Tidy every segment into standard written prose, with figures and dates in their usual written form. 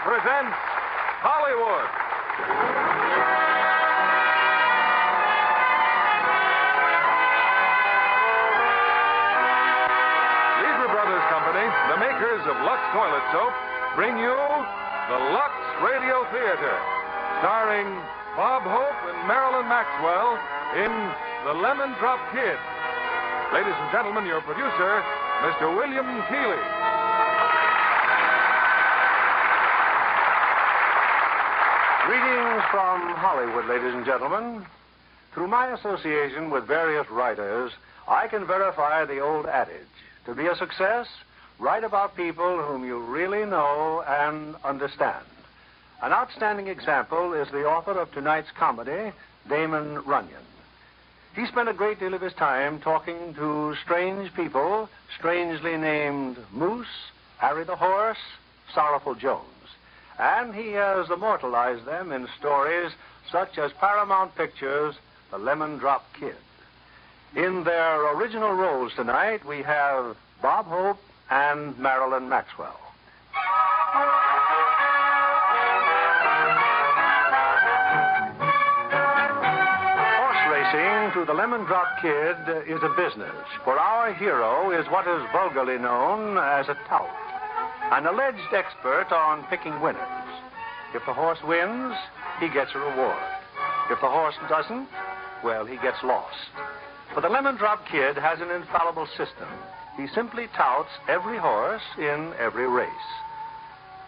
presents Hollywood. Lever Brothers Company, the makers of Lux Toilet Soap, bring you the Lux Radio Theater, starring Bob Hope and Marilyn Maxwell in The Lemon Drop Kid. Ladies and gentlemen, your producer, Mr. William Keeley. Greetings from Hollywood, ladies and gentlemen. Through my association with various writers, I can verify the old adage. To be a success, write about people whom you really know and understand. An outstanding example is the author of tonight's comedy, Damon Runyon. He spent a great deal of his time talking to strange people, strangely named Moose, Harry the Horse, Sorrowful Jones. And he has immortalized them in stories such as Paramount Pictures' The Lemon Drop Kid. In their original roles tonight, we have Bob Hope and Marilyn Maxwell. Horse racing to The Lemon Drop Kid is a business, for our hero is what is vulgarly known as a tout. An alleged expert on picking winners. If the horse wins, he gets a reward. If the horse doesn't, well, he gets lost. But the Lemon Drop Kid has an infallible system. He simply touts every horse in every race.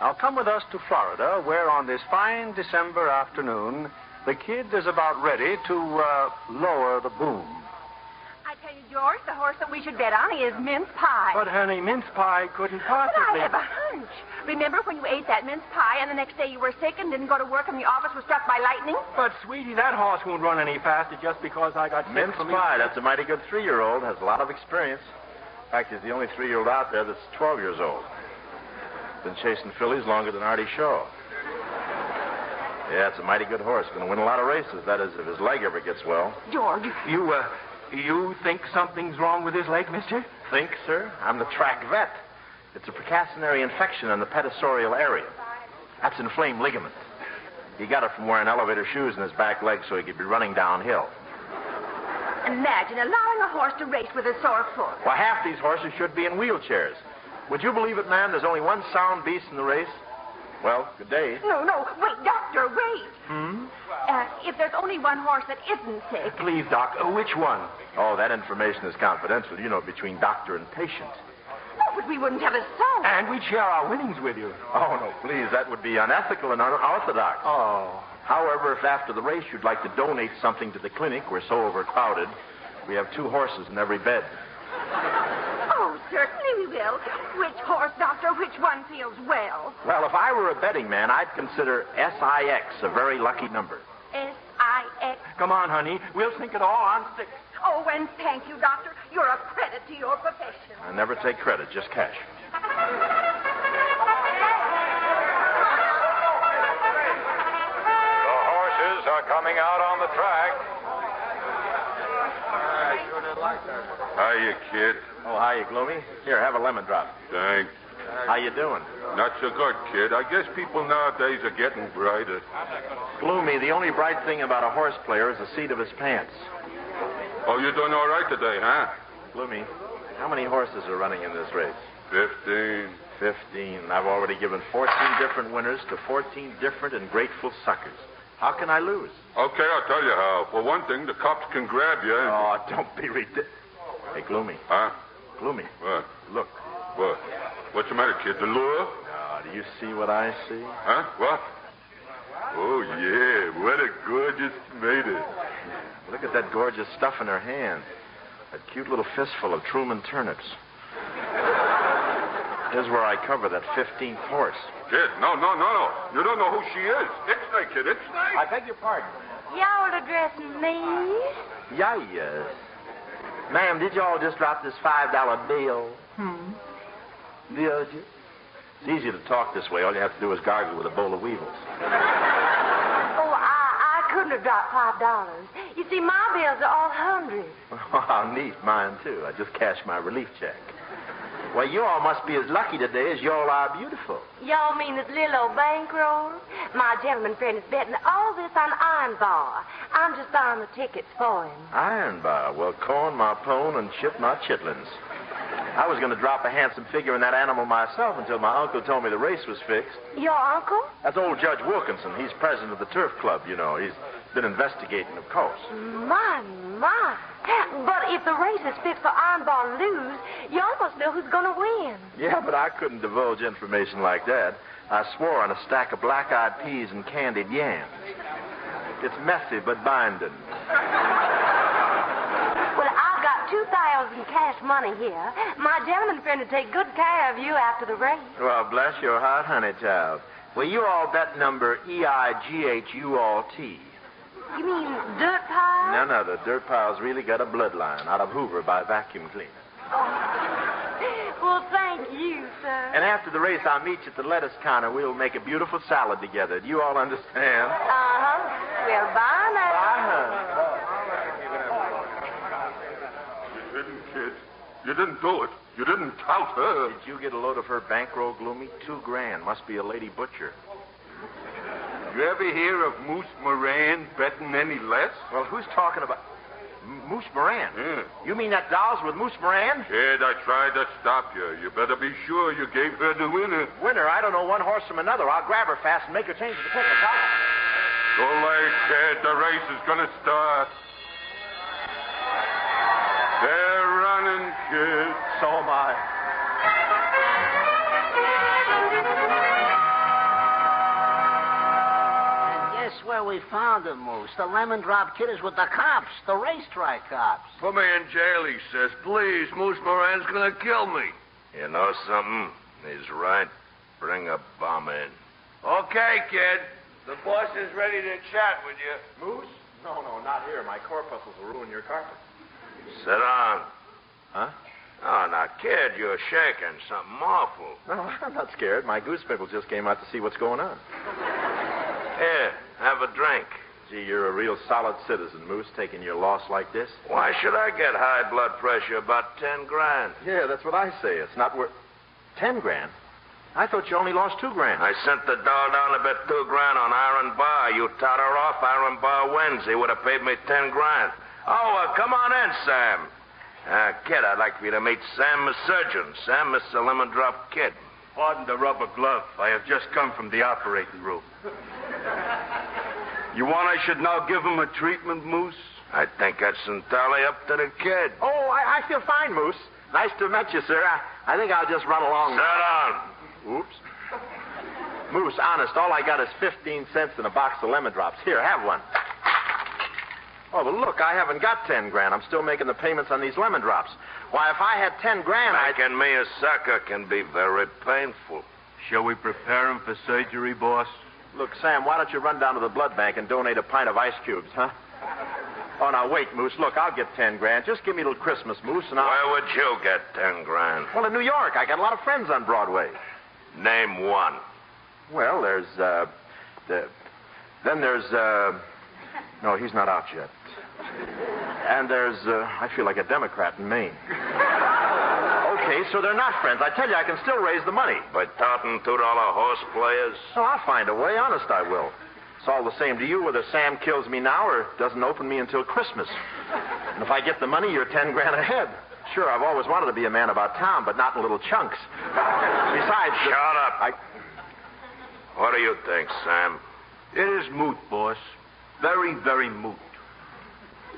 Now come with us to Florida, where on this fine December afternoon, the kid is about ready to lower the boom. I tell you, George, the horse that we should bet on is mince pie. But, honey, mince pie couldn't But possibly... I have a hunch. Remember when you ate that mince pie and the next day you were sick and didn't go to work and the office was struck by lightning? But, sweetie, that horse won't run any faster just because I got sick Mince from pie, that's a mighty good 3-year-old. Has a lot of experience. In fact, he's the only 3-year-old out there that's 12 years old. Been chasing fillies longer than Artie Shaw. Yeah, it's a mighty good horse. Going to win a lot of races. That is, if his leg ever gets well. George. You think something's wrong with his leg, mister? Think, sir? I'm the track vet. It's a precautionary infection in the pedicorial area. That's inflamed ligament. He got it from wearing elevator shoes in his back leg so he could be running downhill. Imagine allowing a horse to race with a sore foot. Well, half these horses should be in wheelchairs. Would you believe it, ma'am? There's only one sound beast in the race. Well, good day. No, wait, doctor, wait. If there's only one horse that isn't sick. Please, Doc. Which one? Oh, that information is confidential, you know, between doctor and patient. Oh, but we wouldn't have a soul. And we'd share our winnings with you. Oh, no, please. That would be unethical and unorthodox. Oh. However, if after the race you'd like to donate something to the clinic, we're so overcrowded, we have 2 horses in every bed. Oh, certainly we will. Which horse, doctor? Which one feels well? Well, if I were a betting man, I'd consider SIX a very lucky number. SIX. Come on, honey. We'll sink it all on 6. Oh, and thank you, doctor. You're a credit to your profession. I never take credit, just cash. The horses are coming out on the track. Hiya, kid. Oh, hiya, Gloomy. Here, have a lemon drop. Thanks. How you doing? Not so good, kid. I guess people nowadays are getting brighter. Gloomy, the only bright thing about a horse player is the seat of his pants. Oh, you're doing all right today, huh? Gloomy, how many horses are running in this race? 15. 15. I've already given 14 different winners to 14 different and grateful suckers. How can I lose? Okay, I'll tell you how. For one thing, the cops can grab you and... Oh, don't be ridiculous. Hey, Gloomy. Huh? Gloomy. What? Look. What? What's the matter, kid? The lure? Oh, do you see what I see? Huh? What? Oh, yeah. What a gorgeous tomato. Look at that gorgeous stuff in her hand. That cute little fistful of Truman turnips. Here's where I cover that 15th horse. Kid, no. You don't know who she is. Ixnay, kid, Ixnay. I beg your pardon. Y'all addressing me? Yes. Ma'am, did you all just drop this $5 bill? Did you? It's easy to talk this way. All you have to do is gargle with a bowl of weevils. Oh, I couldn't have dropped $5. You see, my bills are all hundreds. Oh, how neat. Mine, too. I just cashed my relief check. Well, you all must be as lucky today as you all are beautiful. Y'all mean this little old bankroll? My gentleman friend is betting all this on Iron Bar. I'm just buying the tickets for him. Iron Bar. Well, corn my pone and chip my chitlins. I was going to drop a handsome figure in that animal myself until my uncle told me the race was fixed. Your uncle? That's old Judge Wilkinson. He's president of the Turf Club, you know. He's been investigating, of course. My. But if the race is fixed for Iron Bar to lose, y'all must know who's going to win. Yeah, but I couldn't divulge information like that. I swore on a stack of black-eyed peas and candied yams. It's messy, but binding. Well, I've got 2,000 cash money here. My gentleman friend will take good care of you after the race. Well, bless your heart, honey child. Well, you all bet number EIGHUALT. You mean dirt pile? None other. Dirt pile's really got a bloodline out of Hoover by vacuum cleaner. Oh. Well, thank you, sir. And after the race, I'll meet you at the lettuce counter. We'll make a beautiful salad together. Do you all understand? Uh-huh. Well, bye now. You didn't, kid. You didn't do it. You didn't tout her. Did you get a load of her bankroll, Gloomy? $2,000. Must be a lady butcher. You ever hear of Moose Moran betting any less? Well, who's talking about... Moose Moran? Yeah. You mean that doll's with Moose Moran? Kid, I tried to stop you. You better be sure you gave her the winner. Winner? I don't know one horse from another. I'll grab her fast and make her change the tickets. Too late, kid. The race is going to start. They're running, kid. So am I. Where we found him, Moose. The lemon drop kid is with the cops, the racetrack cops. Put me in jail, he says. Please, Moose Moran's gonna kill me. You know something? He's right. Bring a bomb in. Okay, kid. The boss is ready to chat with you. Moose? No, not here. My corpuscles will ruin your carpet. Sit down. Huh? Oh, now, kid, you're shaking. Something awful. No, I'm not scared. My goose pickle just came out to see what's going on. Here, have a drink. Gee, you're a real solid citizen, Moose, taking your loss like this. Why should I get high blood pressure? About 10 grand. Yeah, that's what I say. It's not worth... 10 grand? I thought you only lost 2 grand. I sent the doll down to bet 2 grand on Iron Bar. You tot her off, Iron Bar wins. He would have paid me 10 grand. Oh, come on in, Sam. Kid, I'd like for you to meet Sam, the surgeon. Sam, Mr. Lemon Drop Kid. Pardon the rubber glove. I have just come from the operating room. You want I should now give him a treatment, Moose? I think that's entirely up to the kid. Oh, I feel fine, Moose. Nice to meet you, sir. I think I'll just run along. Sit down. Oops. Moose, honest, all I got is 15 cents in a box of lemon drops. Here, have one. Oh, but look, I haven't got 10 grand. I'm still making the payments on these lemon drops. Why, if I had 10 grand, Making me a sucker can be very painful. Shall we prepare him for surgery, boss? Look, Sam, why don't you run down to the blood bank and donate a pint of ice cubes, huh? Oh, now, wait, Moose. Look, I'll get 10 grand. Just give me till Christmas, Moose, and I'll... Where would you get 10 grand? Well, in New York. I got a lot of friends on Broadway. Name one. Well, there's, Then there's, No, he's not out yet. And there's, I feel like a Democrat in Maine. Okay, so they're not friends. I tell you, I can still raise the money. By touting $2 horse players? So I'll find a way. Honest, I will. It's all the same to you whether Sam kills me now or doesn't open me until Christmas. And if I get the money, you're 10 grand ahead. Sure, I've always wanted to be a man about town, but not in little chunks. Besides... Shut up. What do you think, Sam? It is moot, boss. Very, very moot.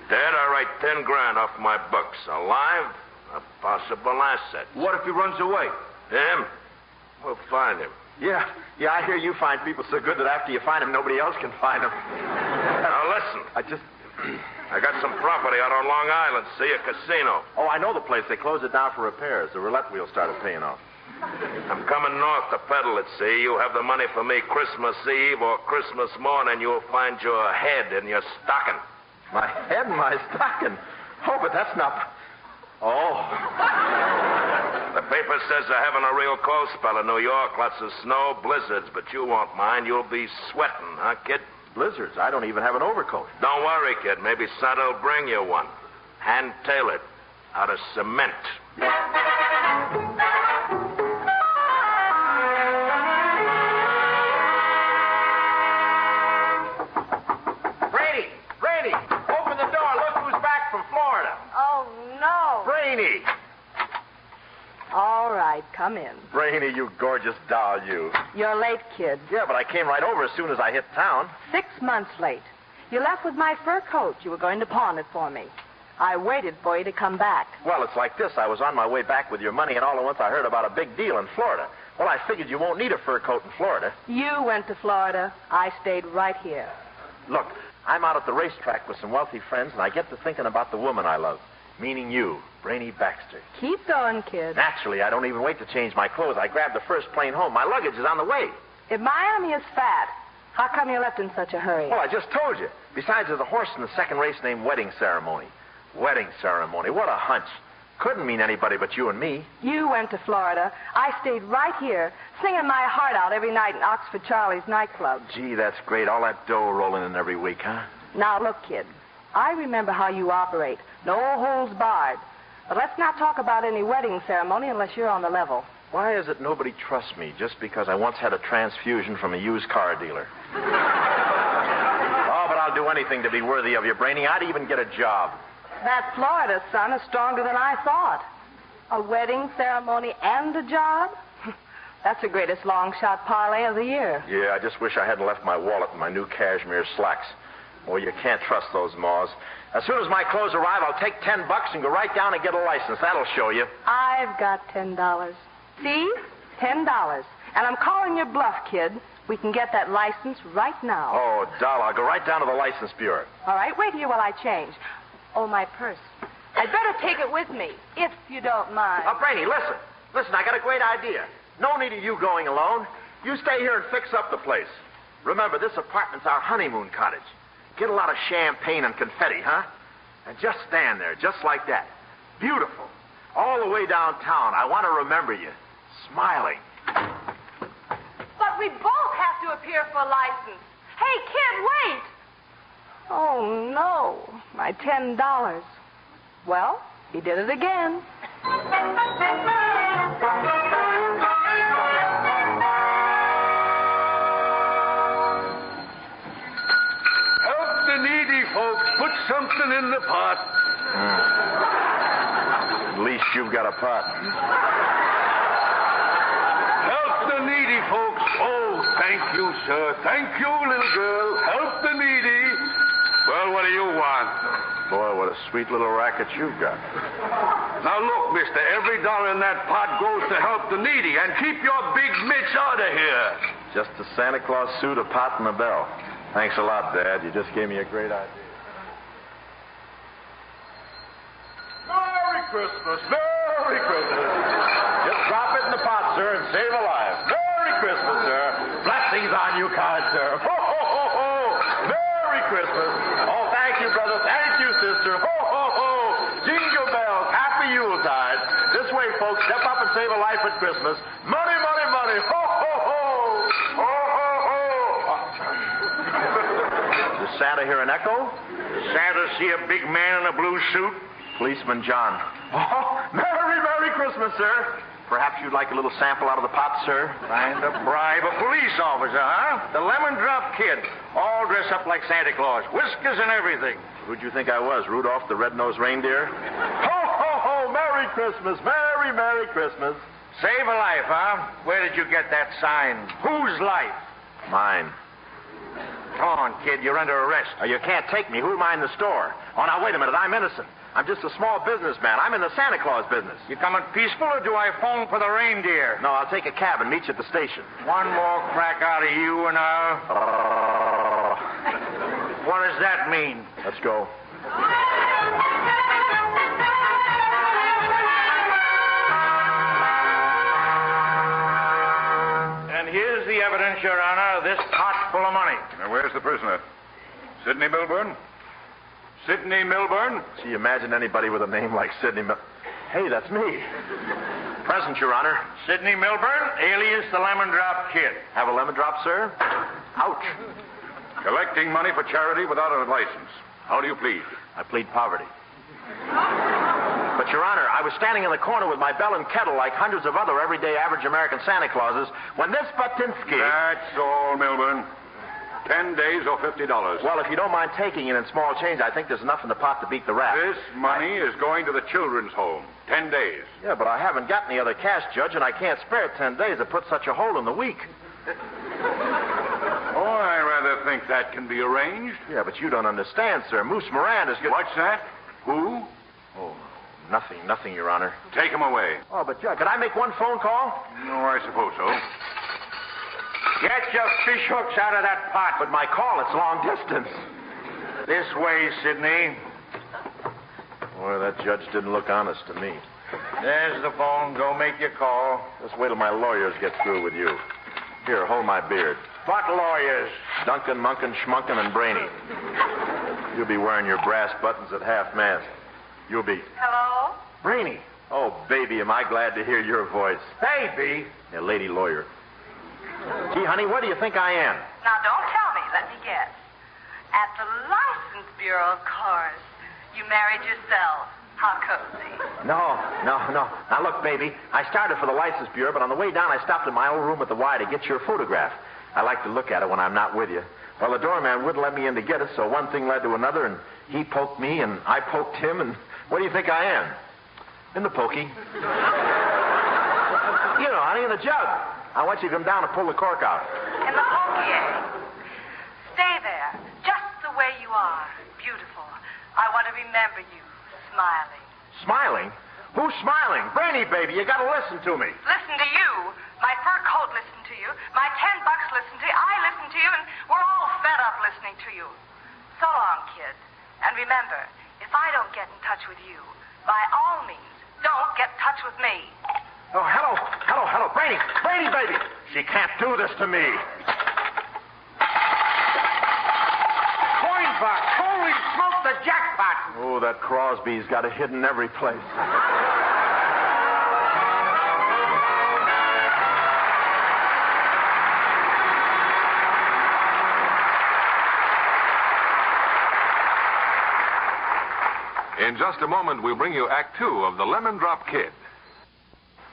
Dead, I write 10 grand off my books. Alive, a possible asset. What if he runs away? Him? We'll find him. Yeah, I hear you find people so good that after you find them, nobody else can find them. Now, listen. I got some property out on Long Island. See a casino. Oh, I know the place. They closed it down for repairs. The roulette wheel started paying off. I'm coming north to peddle it, see? You have the money for me Christmas Eve or Christmas morning. You'll find your head in your stocking. My head in my stocking? Oh, but that's not... Oh. The paper says they're having a real cold spell in New York. Lots of snow, blizzards, but you won't mind. You'll be sweating, huh, kid? Blizzards? I don't even have an overcoat. Don't worry, kid. Maybe Santa will bring you one. Hand-tailored. Out of cement. come in. Brainy, you gorgeous doll, you. You're late, kid. Yeah, but I came right over as soon as I hit town. 6 months late. You left with my fur coat. You were going to pawn it for me. I waited for you to come back. Well, it's like this. I was on my way back with your money, and all at once I heard about a big deal in Florida. Well, I figured you won't need a fur coat in Florida. You went to Florida. I stayed right here. Look, I'm out at the racetrack with some wealthy friends, and I get to thinking about the woman I love, meaning you, Brainy Baxter. Keep going, kid. Naturally, I don't even wait to change my clothes. I grab the first plane home. My luggage is on the way. If Miami is fat, how come you left in such a hurry? Well, I just told you. Besides, there's a horse in the second race named Wedding Ceremony. Wedding Ceremony. What a hunch. Couldn't mean anybody but you and me. You went to Florida. I stayed right here, singing my heart out every night in Oxford Charlie's nightclub. Gee, that's great. All that dough rolling in every week, huh? Now, look, kid. I remember how you operate. No holds barred. But let's not talk about any wedding ceremony unless you're on the level. Why is it nobody trusts me just because I once had a transfusion from a used car dealer? Oh, but I'll do anything to be worthy of you, Brainy. I'd even get a job. That Florida sun is stronger than I thought. A wedding ceremony and a job? That's the greatest long-shot parlay of the year. Yeah, I just wish I hadn't left my wallet and my new cashmere slacks. Oh, you can't trust those maws. As soon as my clothes arrive, I'll take $10 and go right down and get a license. That'll show you. I've got $10. See? $10. And I'm calling your bluff, kid. We can get that license right now. Oh, doll, I'll go right down to the license bureau. All right, wait here while I change. Oh, my purse. I'd better take it with me, if you don't mind. Oh, Brainy, listen. Listen, I got a great idea. No need of you going alone. You stay here and fix up the place. Remember, this apartment's our honeymoon cottage. Get a lot of champagne and confetti, huh? And just stand there, just like that. Beautiful. All the way downtown. I want to remember you. Smiling. But we both have to appear for a license. Hey, kid, wait! Oh, no. My $10. Well, he did it again. Help the needy folks. Put something in the pot. At least you've got a pot. Help the needy folks. Oh, thank you, sir. Thank you, little girl. Help the needy. Well, what do you want? Boy, what a sweet little racket you've got. Now, look, mister, every dollar in that pot goes to help the needy, and keep your big mitts out of here. Just a Santa Claus suit, a pot, and a bell. Thanks a lot, Dad. You just gave me a great idea. Merry Christmas. Merry Christmas. Just drop it in the pot, sir, and save a life. Merry Christmas, sir. Blessings on you, kind sir. Ho, ho, ho, ho. Merry Christmas. Oh, thank you, brother. Thank you, sister. Ho, ho, ho. Jingle bells. Happy Yuletide. This way, folks. Step up and save a life at Christmas. Money, money, money. Ho, ho, ho. Ho, ho, ho. Does Santa hear an echo? Santa see a big man in a blue suit? Policeman John. Oh, Merry, Merry Christmas, sir. Perhaps you'd like a little sample out of the pot, sir? Trying to bribe a police officer, huh? The lemon drop kid. All dressed up like Santa Claus. Whiskers and everything. Who'd you think I was, Rudolph the Red-Nosed Reindeer? Ho, ho, ho! Merry Christmas! Merry, Merry Christmas! Save a life, huh? Where did you get that sign? Whose life? Mine. Come on, kid. You're under arrest. Oh, you can't take me. Who am I in the store? Oh, now, wait a minute. I'm innocent. I'm just a small businessman. I'm in the Santa Claus business. You coming peaceful, or do I phone for the reindeer? No, I'll take a cab and meet you at the station. One more crack out of you and I'll... What does that mean? Let's go. And here's the evidence, Your Honor, this pot full of money. Now, where's the prisoner? Sidney Milburn? Sidney Milburn? Gee, imagine anybody with a name like Sidney Hey, that's me. Present, Your Honor. Sidney Milburn, alias the Lemon Drop Kid. Have a lemon drop, sir? Ouch. Collecting money for charity without a license. How do you plead? I plead poverty. But, Your Honor, I was standing in the corner with my bell and kettle like hundreds of other everyday average American Santa Clauses when this Batinsky... That's all, Milburn. 10 days or $50. Well, if you don't mind taking it in small change, I think there's enough in the pot to beat the rap. This money is going to the children's home. 10 days. Yeah, but I haven't got any other cash, Judge, and I can't spare 10 days to put such a hole in the week. Oh, I rather think that can be arranged. Yeah, but you don't understand, sir. Moose Moran is good. What's that? Who? Oh, nothing, Your Honor. Take him away. Oh, but Judge, could I make one phone call? No, I suppose so. Get your fish hooks out of that pot. But my call, it's long distance. This way, Sidney. Boy, that judge didn't look honest to me. There's the phone. Go make your call. Just wait till my lawyers get through with you. Here, hold my beard. What lawyers? Duncan, Munkin, Schmunkin, and Brainy. You'll be wearing your brass buttons at half-mast. You'll be... Hello? Brainy. Oh, baby, am I glad to hear your voice. Baby? Yeah, lady lawyer. Gee, honey, where do you think I am? Now, don't tell me. Let me guess. At the License Bureau, of course. You married yourself. How cozy. No. Now, look, baby, I started for the License Bureau, but on the way down, I stopped in my old room at the Y to get your photograph. I like to look at it when I'm not with you. Well, the doorman wouldn't let me in to get it, so one thing led to another, and he poked me, and I poked him, and where do you think I am? In the pokey. You know, honey, in the jug. I want you to come down and pull the cork out. In the pokey, eh? Stay there, just the way you are. Beautiful. I want to remember you, smiling. Smiling? Who's smiling? Brainy, baby, you gotta listen to me. Listen to you. My fur coat listened to you. My $10 listened to you. I listened to you, and we're all fed up listening to you. So long, kid. And remember, if I don't get in touch with you, by all means, don't get in touch with me. Oh, hello. Brainy, baby. She can't do this to me. Coin box. Holy smoke, the jackpot. Oh, that Crosby's got it hidden every place. In just a moment, we'll bring you Act Two of The Lemon Drop Kid.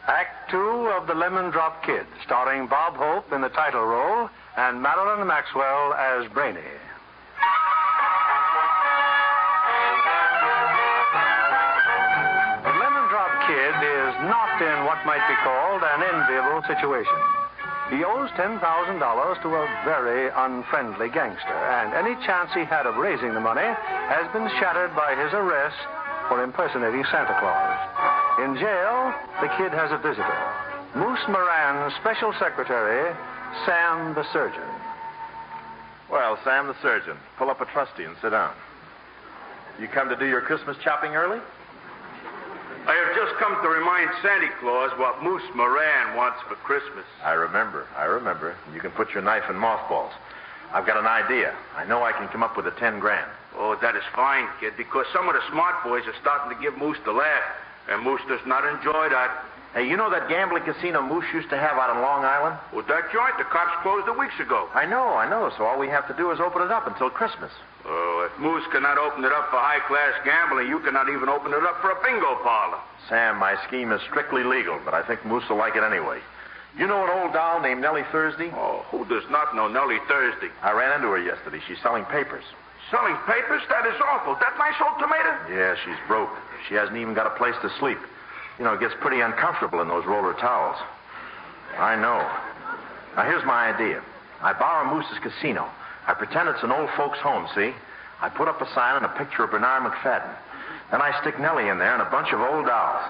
Act 2 of The Lemon Drop Kid, starring Bob Hope in the title role and Marilyn Maxwell as Brainy. The Lemon Drop Kid is not in what might be called an enviable situation. He owes $10,000 to a very unfriendly gangster, and any chance he had of raising the money has been shattered by his arrest for impersonating Santa Claus. In jail, the kid has a visitor. Moose Moran's special secretary, Sam the Surgeon. Well, Sam the Surgeon, pull up a trustee and sit down. You come to do your Christmas shopping early? I have just come to remind Santa Claus what Moose Moran wants for Christmas. I remember. You can put your knife in mothballs. I've got an idea. I know I can come up with $10,000. Oh, that is fine, kid, because some of the smart boys are starting to give Moose the laugh, and Moose does not enjoy that. Hey, you know that gambling casino Moose used to have out on Long Island? Well, that joint, the cops closed it weeks ago. I know. So all we have to do is open it up until Christmas. Oh, if Moose cannot open it up for high-class gambling, you cannot even open it up for a bingo parlor. Sam, my scheme is strictly legal, but I think Moose will like it anyway. You know an old doll named Nellie Thursday? Oh, who does not know Nellie Thursday? I ran into her yesterday. She's selling papers. Selling papers? That is awful. That nice old tomato? Yeah, she's broke. She hasn't even got a place to sleep. You know, it gets pretty uncomfortable in those roller towels. I know. Now, here's my idea. I borrow Moose's casino. I pretend it's an old folks' home, see? I put up a sign and a picture of Bernard McFadden. Then I stick Nellie in there and a bunch of old dolls.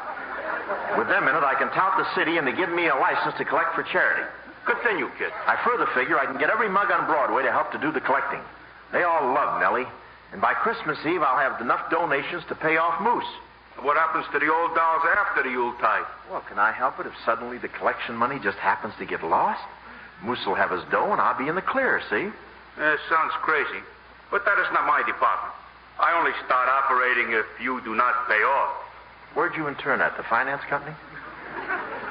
With them in it, I can tout the city and they give me a license to collect for charity. Continue, kid. I further figure I can get every mug on Broadway to help to do the collecting. They all love Nellie. And by Christmas Eve, I'll have enough donations to pay off Moose. What happens to the old dolls after the Yuletide? Well, can I help it if suddenly the collection money just happens to get lost? Moose will have his dough and I'll be in the clear, see? Sounds crazy. But that is not my department. I only start operating if you do not pay off. Where'd you intern at? The finance company?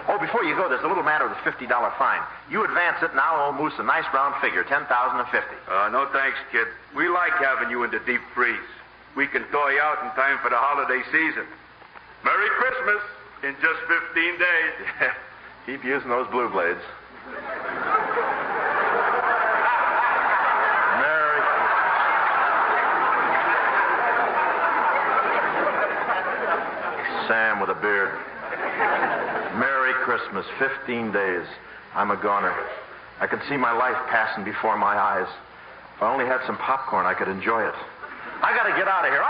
Oh, before you go, there's a little matter of the $50 fine. You advance it, and I'll owe Moose a nice round figure, $10,050. No thanks, kid. We like having you in the deep freeze. We can thaw you out in time for the holiday season. Merry Christmas in just 15 days. Yeah, keep using those blue blades. Christmas, 15 days. I'm a goner. I can see my life passing before my eyes. If I only had some popcorn, I could enjoy it. I got to get out of here.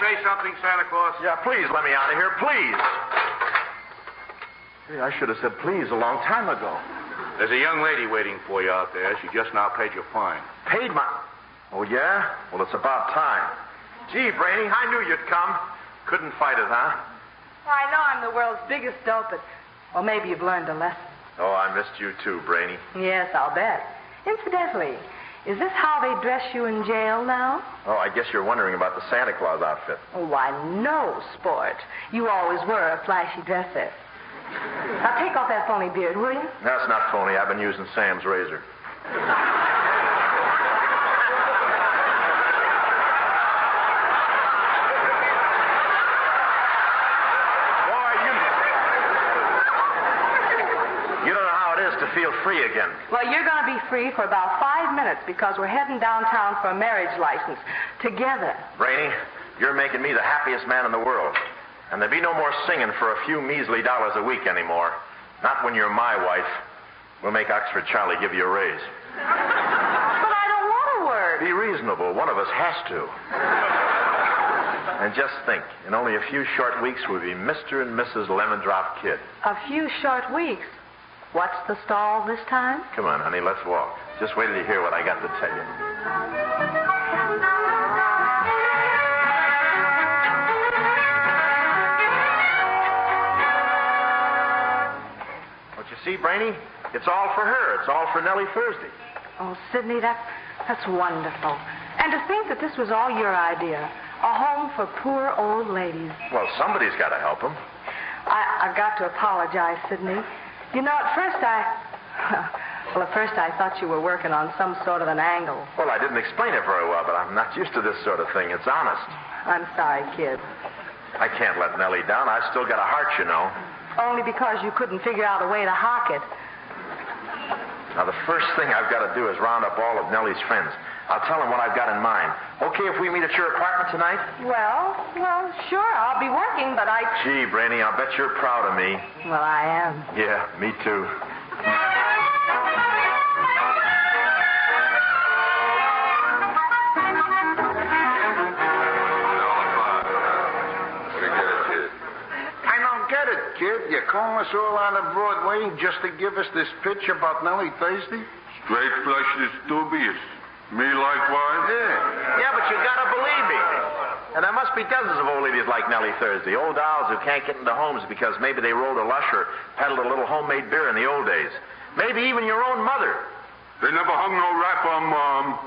Say something, Santa Claus. Yeah, please let me out of here, please. Hey, I should have said please a long time ago. There's a young lady waiting for you out there. She just now paid your fine. Paid my... Oh, yeah? Well, it's about time. Gee, Brainy, I knew you'd come. Couldn't fight it, huh? I know I'm the world's biggest dope, but... Well, maybe you've learned a lesson. Oh, I missed you too, Brainy. Yes, I'll bet. Incidentally, is this how they dress you in jail now? Oh, I guess you're wondering about the Santa Claus outfit. Oh, why, no, sport. You always were a flashy dresser. Now, take off that phony beard, will you? That's not phony. I've been using Sam's razor. Feel free again. Well, you're going to be free for about 5 minutes because we're heading downtown for a marriage license together. Brainy, you're making me the happiest man in the world. And there'll be no more singing for a few measly dollars a week anymore. Not when you're my wife. We'll make Oxford Charlie give you a raise. But I don't want to work. Be reasonable. One of us has to. And just think, in only a few short weeks, we'll be Mr. and Mrs. Lemon Drop Kid. A few short weeks? What's the stall this time? Come on, honey, let's walk. Just wait till you hear what I got to tell you. What you see, Brainy? It's all for her. It's all for Nellie Thursday. Oh, Sidney, that's wonderful. And to think that this was all your idea. A home for poor old ladies. Well, somebody's got to help them. I've got to apologize, Sidney. You know, at first I thought you were working on some sort of an angle. Well, I didn't explain it very well, but I'm not used to this sort of thing. It's honest. I'm sorry, kid. I can't let Nellie down. I've still got a heart, you know. Only because you couldn't figure out a way to hock it. Now, the first thing I've got to do is round up all of Nellie's friends. I'll tell them what I've got in mind. Okay if we meet at your apartment tonight? Well, sure. I'll be working, but Gee, Brainy, I'll bet you're proud of me. Well, I am. Yeah, me too. I don't get it, kid. You call us all out of Broadway just to give us this pitch about Nellie Thursday? Straight flush is dubious. Me likewise? Yeah, but you gotta believe me. And there must be dozens of old ladies like Nellie Thursday. Old dolls who can't get into homes because maybe they rolled a lush or peddled a little homemade beer in the old days. Maybe even your own mother. They never hung no rap on Mom.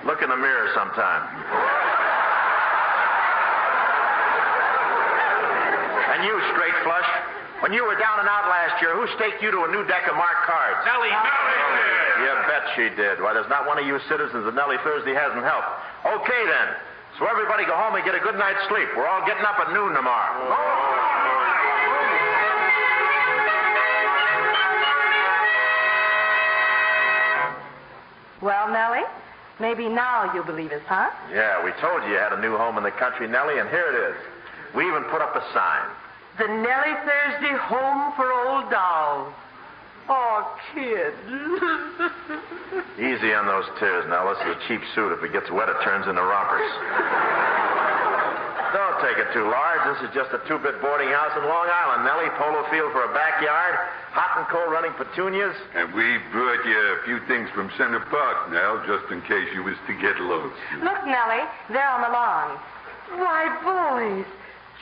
Look in the mirror sometime. And you, straight flush. When you were down and out last year, who staked you to a new deck of marked cards? Nellie did. You bet she did. Why, there's not one of you citizens that Nellie Thursday hasn't helped. Okay, then. So everybody go home and get a good night's sleep. We're all getting up at noon tomorrow. Well, Nellie, maybe now you'll believe us, huh? Yeah, we told you had a new home in the country, Nellie, and here it is. We even put up a sign. The Nellie Thursday Home for Old Dolls. Oh, kid. Easy on those tears, now. This is a cheap suit. If it gets wet, it turns into rompers. Don't take it too large. This is just a two-bit boarding house in Long Island, Nellie. Polo field for a backyard. Hot and cold running petunias. And we brought you a few things from Center Park, Nell, just in case you was to get lost. Look, Nellie, they're on the lawn. Why, boys.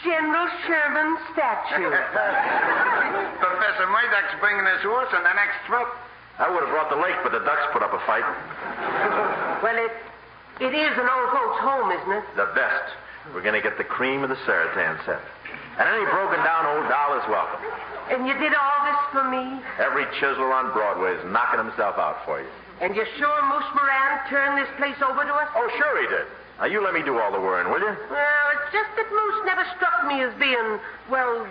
General Sherman's statue. Professor Murdoch's bringing his horse on the next trip. I would have brought the lake, but the ducks put up a fight. Well, it is an old folks' home, isn't it? The best. We're going to get the cream of the Saratan set. And any broken-down old doll is welcome. And you did all this for me? Every chiseler on Broadway is knocking himself out for you. And you're sure Moose Moran turned this place over to us? Oh, sure he did. Now, you let me do all the worrying, will you? Well, it's just that Moose never struck me as being, well,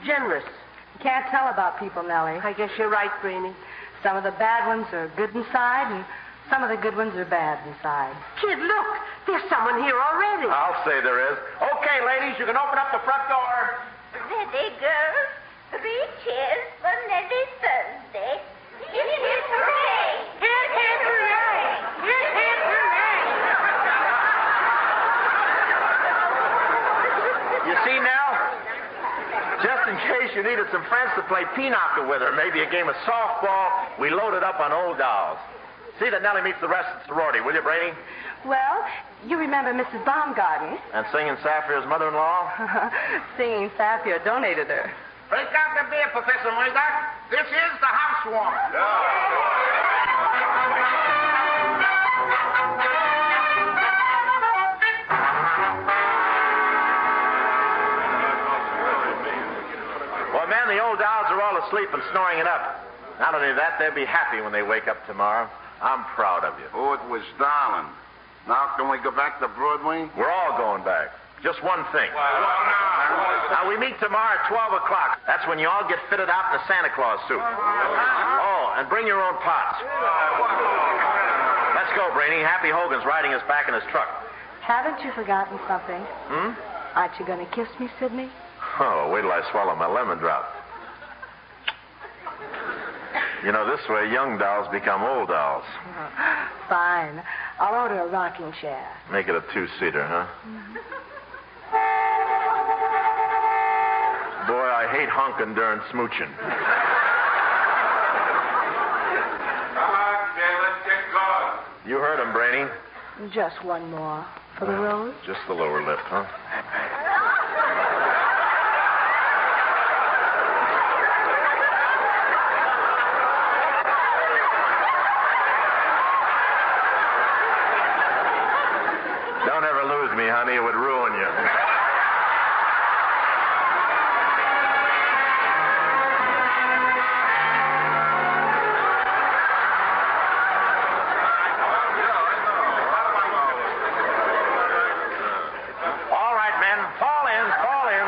generous. You can't tell about people, Nellie. I guess you're right, Brainy. Some of the bad ones are good inside, and Some of the good ones are bad inside. Kid, look. There's someone here already. I'll say there is. Okay, ladies, you can open up the front door. Ready, girls? 3 cheers for Nelly Thursday. Hip, hip, hooray! Hip, hip, hooray! Hip, hip, hooray! You see now? Just in case you needed some friends to play pinochle with, or maybe a game of softball, we loaded up on old dolls. See that Nellie meets the rest of the sorority, will you, Brady? Well, you remember Mrs. Baumgarten? And Singing Sapphire's mother-in-law? Singing Sapphire donated her. Break out the beer, Professor Murdoch. This is the housewarming. Well, man, the old dolls are all asleep and snoring it up. Not only that, they'll be happy when they wake up tomorrow. I'm proud of you. Oh, it was darling. Now can we go back to Broadway? We're all going back. Just one thing. Now, we meet tomorrow at 12 o'clock. That's when you all get fitted out in a Santa Claus suit. Oh, and bring your own pots. Let's go, Brainy. Happy Hogan's riding us back in his truck. Haven't you forgotten something? Aren't you going to kiss me, Sidney? Oh, wait till I swallow my lemon drop. You know, this way young dolls become old dolls. Fine. I'll order a rocking chair. Make it a 2-seater, huh? Boy, I hate honking during smooching. Come on, kid, let's get going. You heard him, Brainy. Just one more. For the rose? Just the lower lip, huh? Don't ever lose me, honey. It would ruin you. All right, men. Fall in. Fall in.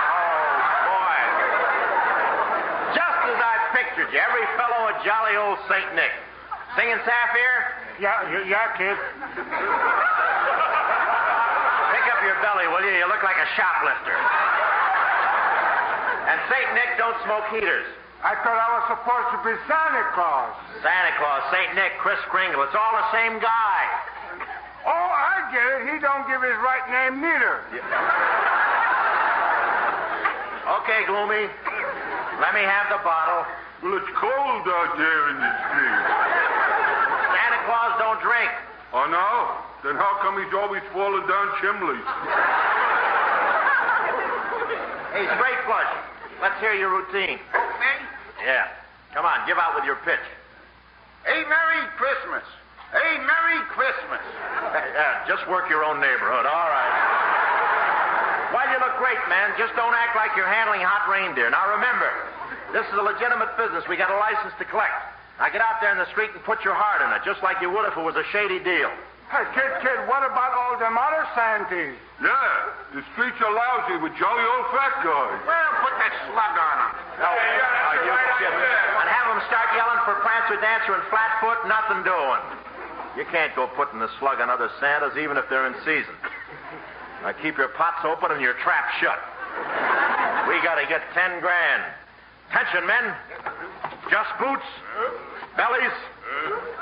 Oh, boy. Just as I pictured you. Every fellow a jolly old St. Nick. Singing Sapphire? Yeah, kid. Pick up your belly, will you? You look like a shoplifter. And St. Nick don't smoke heaters. I thought I was supposed to be Santa Claus. Santa Claus, St. Nick, Kris Kringle. It's all the same guy. Oh, I get it. He don't give his right name neither. Okay, Gloomy. Let me have the bottle. Well, it's cold out there in the street. Santa Claus don't drink. Oh, no? Then how come he's always falling down chimneys? Hey, Straight Flush, let's hear your routine. Me? Yeah. Come on, give out with your pitch. Hey, Merry Christmas. Hey, Merry Christmas. Just work your own neighborhood, all right. Well, you look great, man. Just don't act like you're handling hot reindeer. Now, remember, this is a legitimate business. We got a license to collect. Now, get out there in the street and put your heart in it, just like you would if it was a shady deal. Hey, kid, what about all them other Santies? Yeah, the streets are lousy with jolly old fat guys. Well, put that slug on him. You shit. And have them start yelling for Prancer, Dancer, and Flatfoot, nothing doing. You can't go putting the slug on other Santas, even if they're in season. Now, keep your pots open and your trap shut. We got to get 10 grand. Attention, men. Just boots, bellies,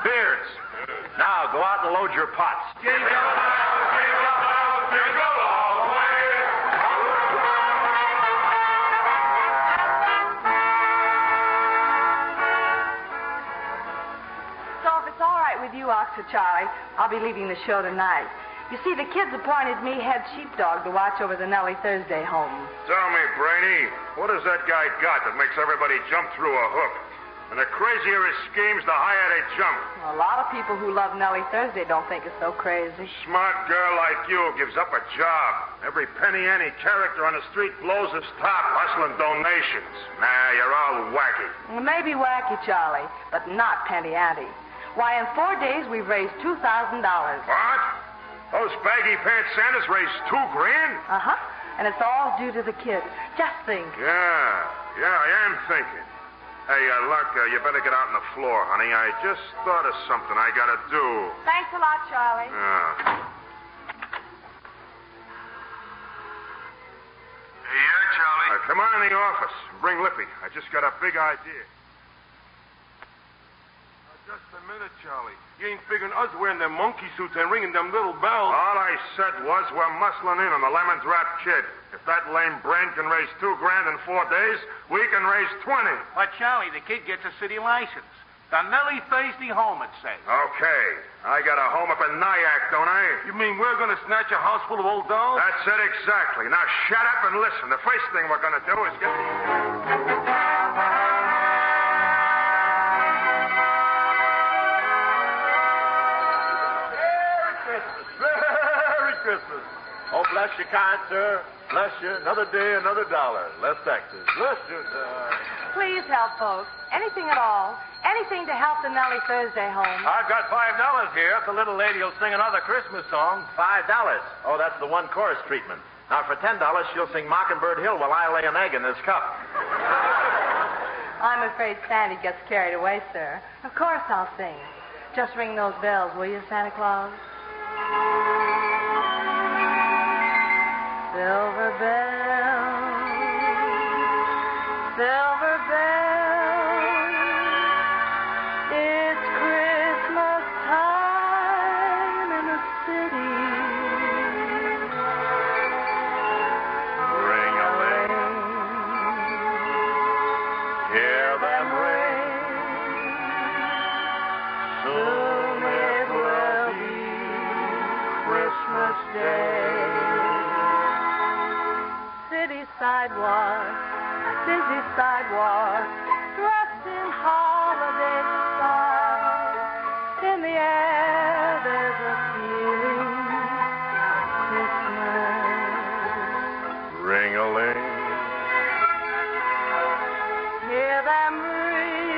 beards. Now, go out and load your pots. Jingle bells, jingle all the way. So if it's all right with you, Oxford Charlie, I'll be leaving the show tonight. You see, the kids appointed me head sheepdog to watch over the Nellie Thursday home. Tell me, Brainy, what has that guy got that makes everybody jump through a hoop? And the crazier his schemes, the higher they jump. A lot of people who love Nellie Thursday don't think it's so crazy. Smart girl like you gives up a job. Every penny any character on the street blows his top, hustling donations. Nah, you're all wacky. Well, maybe wacky, Charlie, but not penny ante. Why, in 4 days, we've raised $2,000. What? Those baggy pants Santas raised $2 grand? Uh-huh. And it's all due to the kids. Just think. Yeah, I am thinking. Hey, Luck, you better get out on the floor, honey. I just thought of something I gotta do. Thanks a lot, Charlie. Yeah, Charlie? Come on in the office. Bring Lippy. I just got a big idea. Just a minute, Charlie. You ain't figuring us wearing them monkey suits and ringing them little bells. All I said was we're muscling in on the Lemon Drop Kid. If that lame brain can raise $2,000 in 4 days, we can raise 20. But, Charlie, the kid gets a city license. The Nellie Thursday home, it says. Okay. I got a home up in Nyack, don't I? You mean we're going to snatch a house full of old dolls? That's it exactly. Now shut up and listen. The first thing we're going to do is get... Merry Christmas. Oh, bless you, kind sir. Bless you. Another day, another dollar. Less taxes. Bless you, Please help, folks. Anything at all. Anything to help the Nellie Thursday home. I've got $5 here if the little lady will sing another Christmas song. $5. Oh, that's the one chorus treatment. Now, for $10, she'll sing Mockingbird Hill while I lay an egg in this cup. I'm afraid Sandy gets carried away, sir. Of course I'll sing. Just ring those bells, will you, Santa Claus? Silver bells, silver bells, it's Christmas time in the city. Ring-a-ling, hear them ring. Soon it will be Christmas Day. City sidewalk, busy sidewalk, dressed in holiday style. In the air, there's a feeling of Christmas. Ring-a-ling. Hear them ring.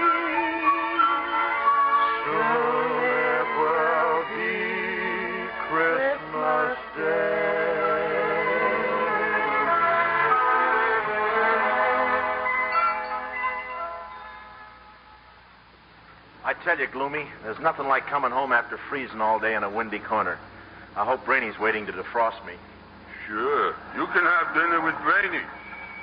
Soon it will be Christmas Day. I tell you, Gloomy, there's nothing like coming home after freezing all day in a windy corner. I hope Brainy's waiting to defrost me. Sure. You can have dinner with Brainy.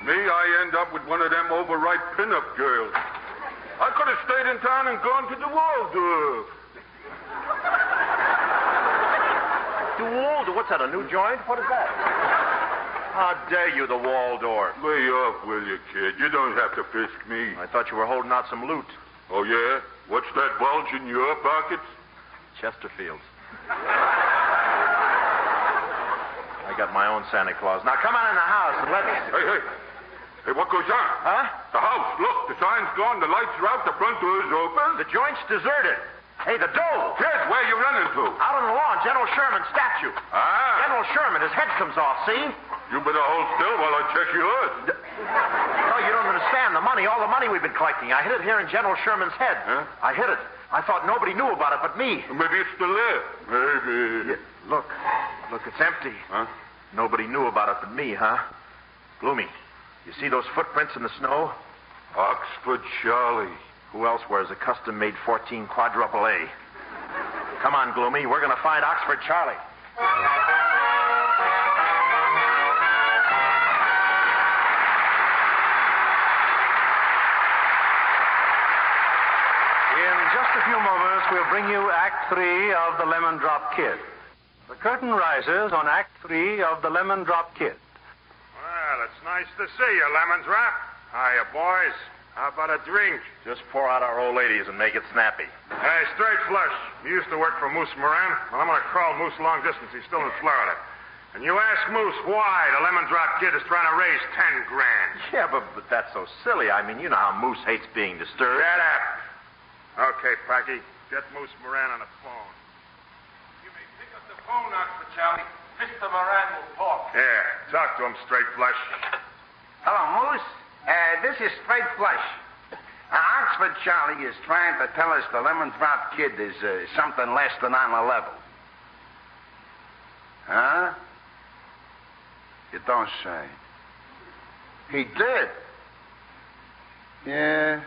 Me, I end up with one of them overripe pinup girls. I could have stayed in town and gone to the Waldorf. The Waldorf? What's that, a new joint? What is that? How dare you, the Waldorf? Lay off, will you, kid? You don't have to fisk me. I thought you were holding out some loot. Oh, yeah? What's that bulge in your pockets? Chesterfields. I got my own Santa Claus. Now, come on in the house and let's... Hey, what goes on? Huh? The house. Look, the sign's gone, the lights are out, the front door's open. The joint's deserted. Hey, the dough. Yes, where you running to? Out on the lawn, General Sherman's statue. Ah. General Sherman, his head comes off, see? You better hold still while I check yours. No, you don't understand. The money, all the money we've been collecting. I hid it here in General Sherman's head. Huh? I hid it. I thought nobody knew about it but me. Maybe it's still there. Maybe. Yeah, look, it's empty. Huh? Nobody knew about it but me, huh? Gloomy, you see those footprints in the snow? Oxford Charlie. Who else wears a custom-made 14 quadruple A? Come on, Gloomy. We're going to find Oxford Charlie. In just a few moments, we'll bring you Act 3 of The Lemon Drop Kid. The curtain rises on Act 3 of The Lemon Drop Kid. Well, it's nice to see you, Lemon Drop. Hiya, boys. How about a drink? Just pour out our old ladies and make it snappy. Hey, straight flush. You used to work for Moose Moran. Well, I'm going to call Moose long distance. He's still in Florida. And you ask Moose why the Lemon Drop Kid is trying to raise $10,000. Yeah, but that's so silly. I mean, you know how Moose hates being disturbed. Shut up. Okay, Peggy. Get Moose Moran on the phone. You may pick up the phone, Oxford Charlie. Mr. Moran will talk. Yeah, talk to him, straight flush. Hello, Moose. This is Straight Flush. Oxford Charlie is trying to tell us the Lemon Drop Kid is something less than on the level. Huh? You don't say. He did? Yeah.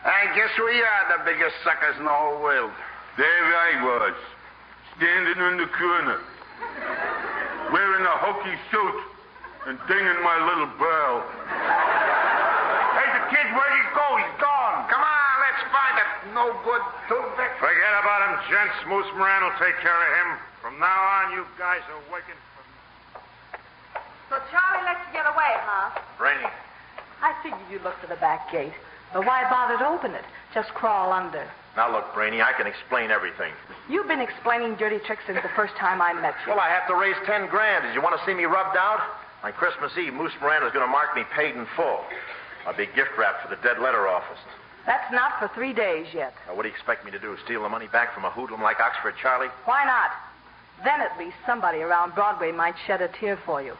I guess we are the biggest suckers in the whole world. There I was, standing in the corner, wearing a hokey suit and dinging my little bell. Hey, the kid, where'd he go? He's gone. Come on, let's find that no good toothpick. Forget about him, gents. Moose Moran will take care of him. From now on, you guys are working for me. So Charlie lets you get away, huh? Brainy. I figured you'd look for the back gate. But why bother to open it? Just crawl under. Now look, Brainy, I can explain everything. You've been explaining dirty tricks since the first time I met you. Well, I have to raise 10 grand. Did you want to see me rubbed out? On Christmas Eve, Moose Moran is going to mark me paid in full. A big gift wrap for the dead letter office. That's not for 3 days yet. Now, what do you expect me to do? Steal the money back from a hoodlum like Oxford Charlie? Why not? Then at least somebody around Broadway might shed a tear for you.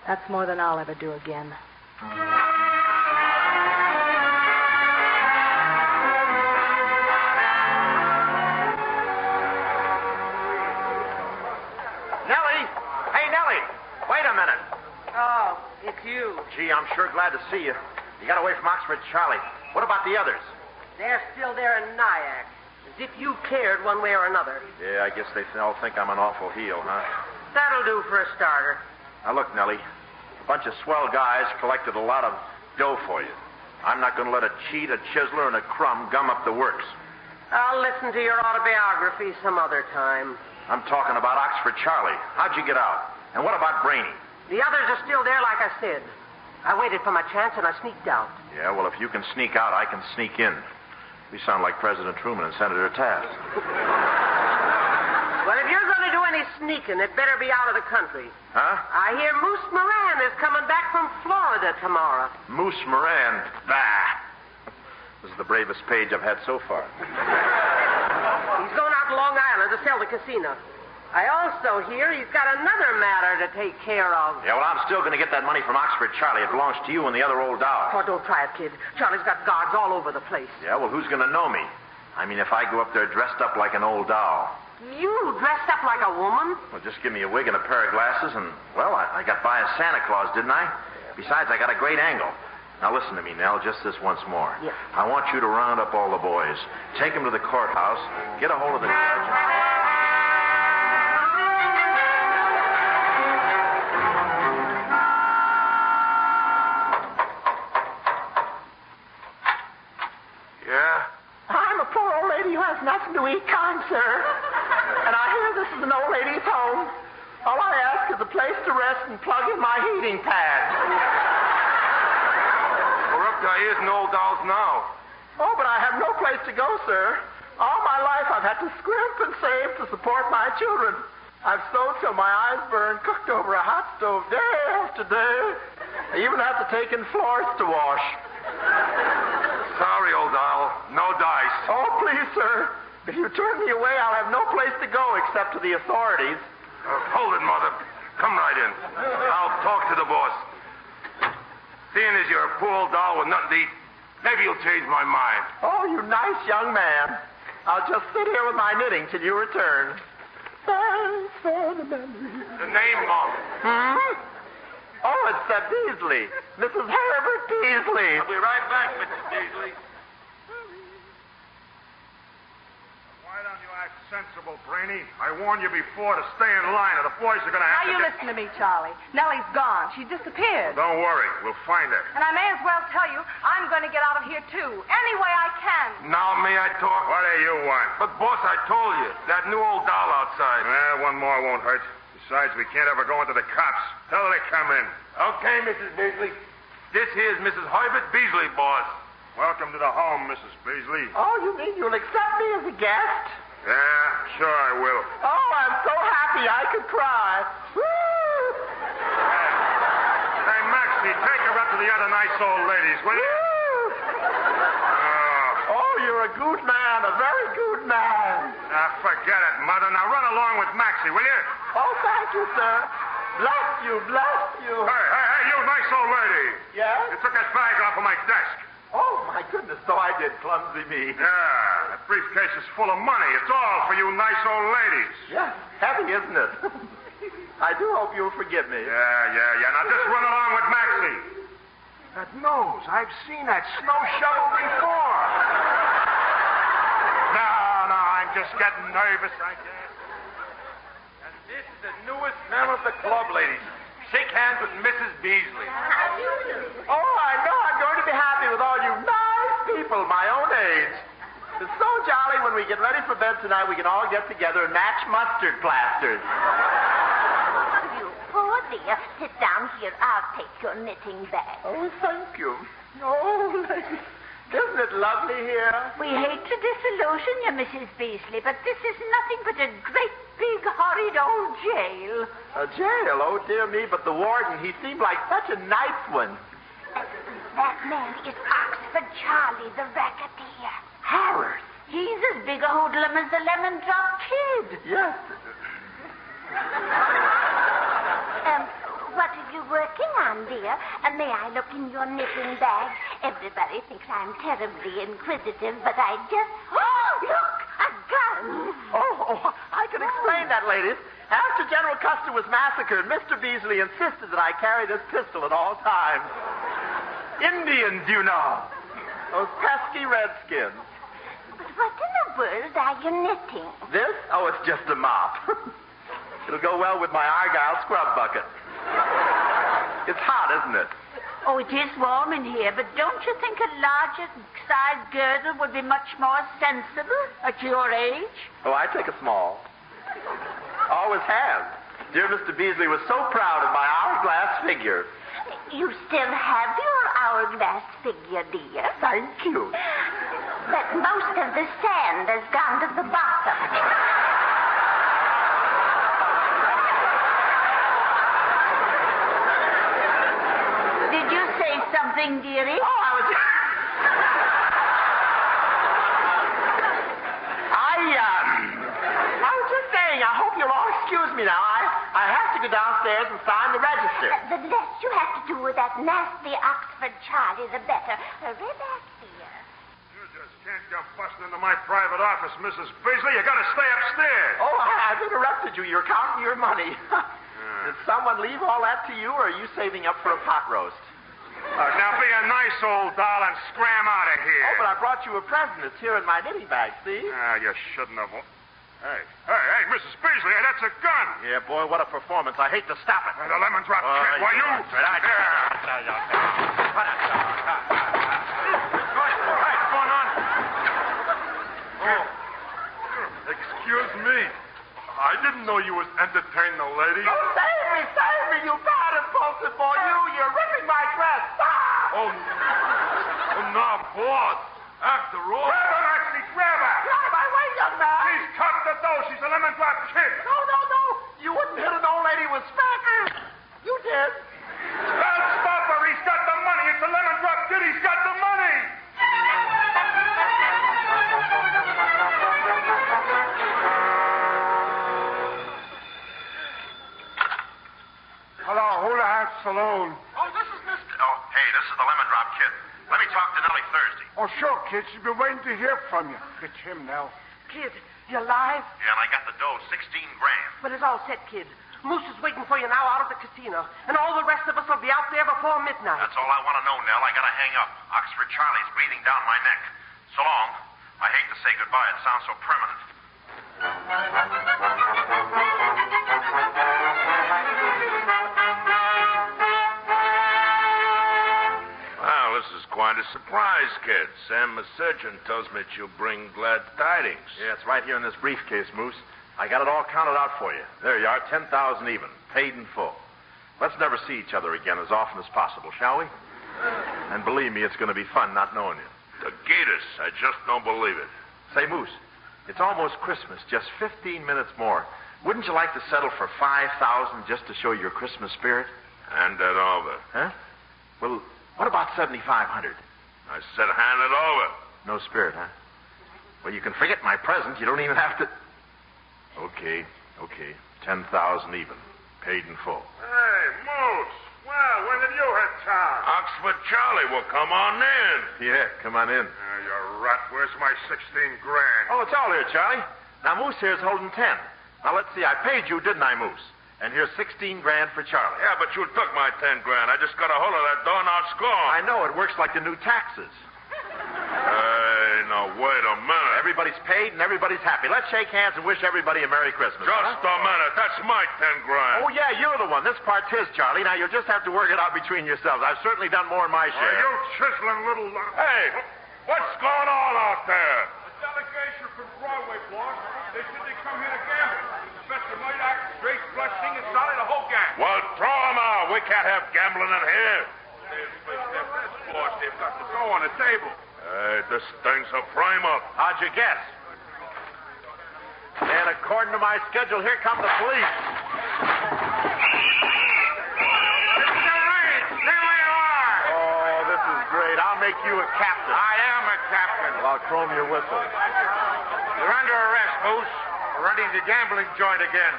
That's more than I'll ever do again. Nellie! Hey, Nellie! Wait a minute. Oh, it's you. Gee, I'm sure glad to see you. You got away from Oxford Charlie. What about the others? They're still there in Nyack. As if you cared one way or another. Yeah, I guess they all think I'm an awful heel, huh? That'll do for a starter. Now, look, Nellie. A bunch of swell guys collected a lot of dough for you. I'm not going to let a cheat, a chiseler, and a crumb gum up the works. I'll listen to your autobiography some other time. I'm talking about Oxford Charlie. How'd you get out? And what about Brainy? The others are still there, like I said. I waited for my chance, and I sneaked out. Yeah, well, if you can sneak out, I can sneak in. We sound like President Truman and Senator Taft. Well, if you're going to do any sneaking, it better be out of the country. Huh? I hear Moose Moran is coming back from Florida tomorrow. Moose Moran? Bah! This is the bravest page I've had so far. He's going out to Long Island to sell the casino. I also hear he's got another matter to take care of. Yeah, well, I'm still going to get that money from Oxford Charlie. It belongs to you and the other old doll. Oh, don't try it, kid. Charlie's got guards all over the place. Yeah, well, who's going to know me? I mean, if I go up there dressed up like an old doll. You dressed up like a woman? Well, just give me a wig and a pair of glasses, and, well, I got by as Santa Claus, didn't I? Besides, I got a great angle. Now, listen to me, Nell, just this once more. Yes. I want you to round up all the boys, take them to the courthouse, get a hold of the judge. Nothing to eat, kind sir. And I hear this is an old lady's home. All I ask is a place to rest and plug in my heating pad. We're up to our ears in old dolls now. Oh, but I have no place to go, sir. All my life I've had to scrimp and save to support my children. I've sewed till my eyes burn, cooked over a hot stove day after day. I even have to take in floors to wash. Sorry, old doll. No dice. Oh, please, sir. If you turn me away, I'll have no place to go except to the authorities. Hold it, Mother. Come right in. I'll talk to the boss. Seeing as you're a poor old doll with nothing to eat, maybe you'll change my mind. Oh, you nice young man. I'll just sit here with my knitting till you return. Thanks for the memory. The name, Mom. Oh, it's Beasley. Mrs. Herbert Beasley. I'll be right back, Mrs. Beasley. Why don't you act sensible, Brainy? I warned you before to stay in line or the boys are going to have Now you listen to me, Charlie. Nellie's gone. She disappeared. Don't worry. We'll find her. And I may as well tell you, I'm going to get out of here, too. Any way I can. Now may I talk? What do you want? But, boss, I told you. That new old doll outside. One more won't hurt. Besides, we can't ever go into the cops. Tell her to come in. Okay, Mrs. Beasley. This here's Mrs. Herbert Beasley, boss. Welcome to the home, Mrs. Beasley. Oh, you mean you'll accept me as a guest? Yeah, sure I will. Oh, I'm so happy I could cry. Woo! Hey, Maxie, take her up to the other nice old ladies, will you? Oh, you're a good man, a very good man. Forget it, Mother. Now run along with Maxie, will you? Oh, thank you, sir. Bless you, bless you. Hey, you nice old lady. Yes? You took that bag off of my desk. Oh, my goodness, so I did, clumsy me. Yeah, that briefcase is full of money. It's all for you nice old ladies. Yes, heavy, isn't it? I do hope you'll forgive me. Yeah. Now just run along with Maxie. That nose, I've seen that snow shovel before. I'm just getting nervous, I guess. And this is the newest member of the club, ladies. Shake hands with Mrs. Beasley. Oh, I know. I'm going to be happy with all you nice people my own age. It's so jolly when we get ready for bed tonight, we can all get together and match mustard plasters. You poor dear. Sit down here. I'll take your knitting bag. Oh, thank you. Oh, ladies. Isn't it lovely here? We hate to disillusion you, Mrs. Beasley, but this is nothing but a great, big, horrid old jail. A jail? Oh, dear me, but the warden, he seemed like such a nice one. That man is Oxford Charlie, the racketeer. Howard. He's as big a hoodlum as the Lemon Drop Kid. Yes. What are you working on, dear? May I look in your knitting bag? Everybody thinks I'm terribly inquisitive, but I just... Oh, look! A gun! Oh, I can explain that, ladies. After General Custer was massacred, Mr. Beasley insisted that I carry this pistol at all times. Indians, you know. Those pesky redskins. But what in the world are you knitting? This? Oh, it's just a mop. It'll go well with my Argyle scrub bucket. It's hot, isn't it? Oh, it is warm in here, but don't you think a larger size girdle would be much more sensible at your age? Oh, I take a small. Always have. Dear Mr. Beasley was so proud of my hourglass figure. You still have your hourglass figure, dear. Thank you. But most of the sand has gone to the bottom. Did you say something, dearie? Oh, I was just saying, I hope you'll all excuse me now. I have to go downstairs and sign the register. The less you have to do with that nasty Oxford Charlie, the better. Hurry back, dear. You just can't come busting into my private office, Mrs. Beasley. You gotta stay upstairs. Oh, I've interrupted you. You're counting your money. Did someone leave all that to you, or are you saving up for a pot roast? Now be a nice old doll and scram out of here. Oh, but I brought you a present. It's here in my knitting bag, see? You shouldn't have... Hey, Mrs. Beasley, that's a gun. Yeah, boy, what a performance. I hate to stop it. The lemon drop kid. Why, you... That's right. What's going on? Oh, excuse me. I didn't know you was entertaining a lady. Oh, save me, you bad impulsive boy. You're ripping my dress. Stop! Oh, no, boss. After all... Grab her, Maxie, grab her. Get out of my way, young man. She's cut the dough. She's a lemon drop kid. No. You wouldn't hit an old lady with spankers. You did. Well, stop her. He's got the money. It's a lemon drop kid. He's got the money. Hello, Hula Hat Saloon. Oh, this is Mr. Oh, hey, this is the lemon drop kid. Let me talk to Nellie Thursday. Oh, sure, kid. She's been waiting to hear from you. It's him, Nell. Kid, you alive? Yeah, and I got the dough, 16 grand. But it's all set, kid. Moose is waiting for you now out at the casino. And all the rest of us will be out there before midnight. That's all I want to know, Nell. I gotta hang up. Oxford Charlie's breathing down my neck. So long. I hate to say goodbye. It sounds so permanent. Well, this is quite a surprise, kid. Sam, the surgeon, tells me that you'll bring glad tidings. Yeah, it's right here in this briefcase, Moose. I got it all counted out for you. There you are, 10,000 even, paid in full. Let's never see each other again as often as possible, shall we? And believe me, it's going to be fun not knowing you. The Gatus, I just don't believe it. Say, Moose, it's almost Christmas, just 15 minutes more. Wouldn't you like to settle for 5,000 just to show your Christmas spirit? Hand that over. Huh? Well, what about 7,500? I said hand it over. No spirit, huh? Well, you can forget my present. You don't even have to... Okay. 10,000 even. Paid in full. Hey, Moose. Well, when did you hit town? Oxford Charlie will come on in. Yeah, come on in. You rat. Where's my 16 grand? Oh, it's all here, Charlie. Now, Moose here's holding 10. Now, let's see. I paid you, didn't I, Moose? And here's 16 grand for Charlie. Yeah, but you took my 10 grand. I just got a hold of that dough, now it's gone. I know. It works like the new taxes. No, Now, wait a minute. Everybody's paid and everybody's happy. Let's shake hands and wish everybody a Merry Christmas. Just a minute. That's my 10 grand. Oh, yeah, you're the one. This part's his, Charlie. Now, you'll just have to work it out between yourselves. I've certainly done more than my share. You chiseling little... Hey, what's going on out there? A delegation from Broadway, boss. They said they come here to gamble. Professor Night Act, Drake, Flush, Singing, Solid, the whole gang. Well, throw them out. We can't have gambling in here. Boss, they've got the dough on the table. Hey, this thing's a frame-up. How'd you guess? And according to my schedule, here come the police. Oh, this is great. I'll make you a captain. I am a captain. Well, I'll chrome your whistle. You're under arrest, Moose. We're running the gambling joint again.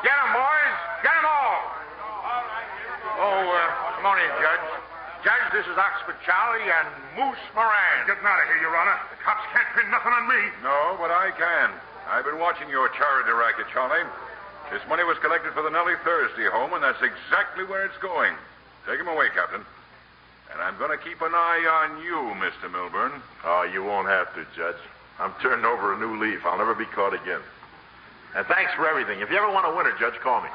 Get 'em, boys. Get 'em all. Oh, come on in, Judge. Judge, this is Oxford Charlie and Moose Moran. Getting out of here, Your Honor. The cops can't pin nothing on me. No, but I can. I've been watching your charity racket, Charlie. This money was collected for the Nellie Thursday home, and that's exactly where it's going. Take him away, Captain. And I'm going to keep an eye on you, Mr. Milburn. Oh, you won't have to, Judge. I'm turning over a new leaf. I'll never be caught again. And thanks for everything. If you ever want a winner, Judge, call me.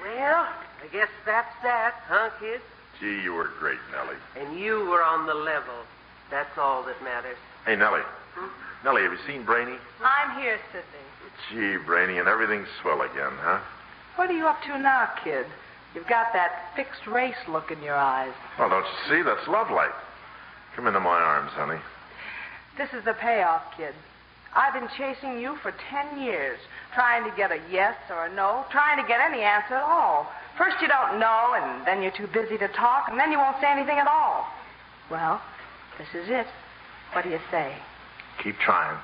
Well, I guess that's that, huh, kid? Gee, you were great, Nellie. And you were on the level. That's all that matters. Hey, Nellie. Nellie, have you seen Brainy? I'm here, Sissy. Gee, Brainy, and everything's swell again, huh? What are you up to now, kid? You've got that fixed race look in your eyes. Well, don't you see? That's love light. Come into my arms, honey. This is the payoff, kid. I've been chasing you for 10 years, trying to get a yes or a no, trying to get any answer at all. First you don't know, and then you're too busy to talk, and then you won't say anything at all. Well, this is it. What do you say? Keep trying.